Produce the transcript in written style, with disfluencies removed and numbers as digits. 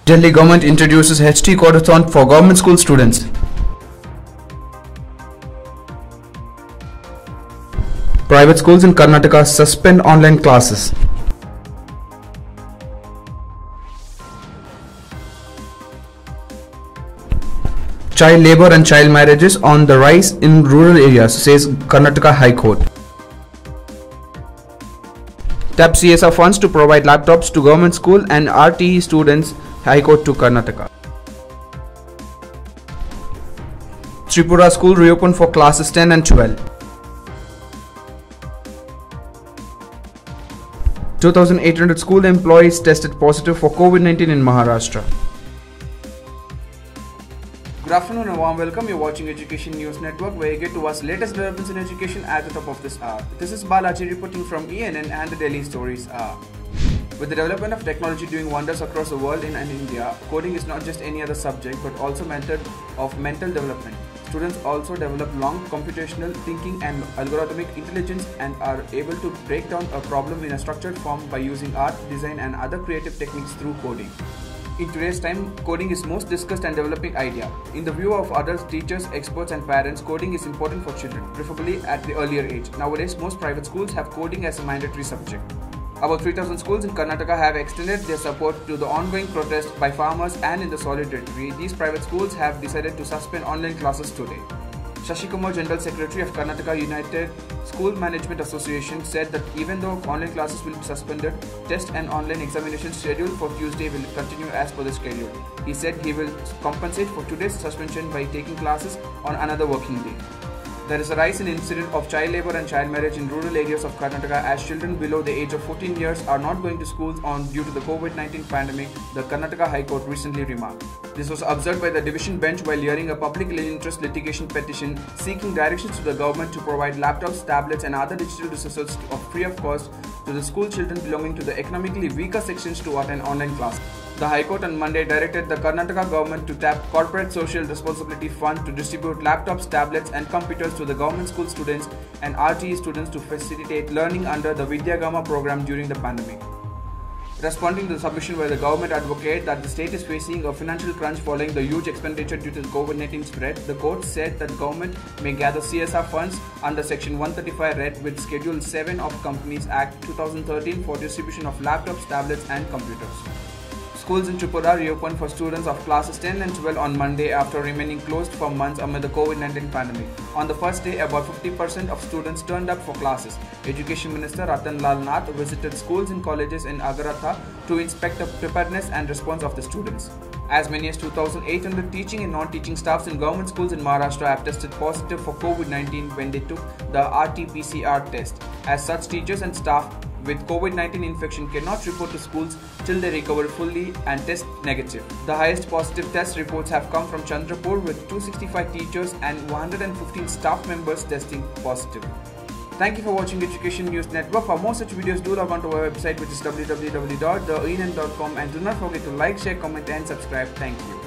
Delhi government introduces HT Codathon for government school students. Private schools in Karnataka suspend online classes. Child labour and child marriages on the rise in rural areas, says Karnataka High Court. Tap CSR funds to provide laptops to government school and RTE students, High Court to Karnataka. Tripura school reopened for classes 10 and 12. 2,800 school employees tested positive for COVID-19 in Maharashtra. Good afternoon and warm welcome. You're watching Education News Network, where you get to watch latest developments in education at the top of this hour. This is Balaji reporting from ENN and the Daily Stories are. With the development of technology doing wonders across the world and India, coding is not just any other subject but also method of mental development. Students also develop long computational thinking and algorithmic intelligence and are able to break down a problem in a structured form by using art, design and other creative techniques through coding. In today's time, coding is most discussed and developing idea. In the view of others, teachers, experts and parents, coding is important for children, preferably at the earlier age. Nowadays, most private schools have coding as a mandatory subject. About 3,000 schools in Karnataka have extended their support to the ongoing protest by farmers, and in the solidarity, these private schools have decided to suspend online classes today. Shashi Kumar, General Secretary of Karnataka United School Management Association, said that even though online classes will be suspended, test and online examinations scheduled for Tuesday will continue as per the schedule. He said he will compensate for today's suspension by taking classes on another working day. There is a rise in incident of child labour and child marriage in rural areas of Karnataka as children below the age of 14 years are not going to schools due to the COVID-19 pandemic, the Karnataka High Court recently remarked. This was observed by the division bench while hearing a public interest litigation petition seeking directions to the government to provide laptops, tablets and other digital resources free of cost to the school children belonging to the economically weaker sections to attend online classes. The High Court on Monday directed the Karnataka government to tap Corporate Social Responsibility Fund to distribute laptops, tablets and computers to the government school students and RTE students to facilitate learning under the Vidyagama program during the pandemic. Responding to the submission by the government advocate that the state is facing a financial crunch following the huge expenditure due to the COVID-19 spread, the court said that government may gather CSR funds under Section 135 Red with Schedule 7 of Companies Act 2013 for distribution of laptops, tablets and computers. Schools in Tripura reopened for students of classes 10 and 12 on Monday after remaining closed for months amid the COVID-19 pandemic. On the first day, about 50% of students turned up for classes. Education Minister Ratan Lal Nath visited schools and colleges in Agartha to inspect the preparedness and response of the students. As many as 2,800 teaching and non-teaching staffs in government schools in Maharashtra have tested positive for COVID-19 when they took the RT-PCR test. As such, teachers and staff with COVID-19 infection cannot report to schools till they recover fully and test negative. The highest positive test reports have come from Chandrapur with 265 teachers and 115 staff members testing positive. Thank you for watching Education News Network. For more such videos, do log on to our website, which is www.theenn.com, and do not forget to like, share, comment and subscribe. Thank you.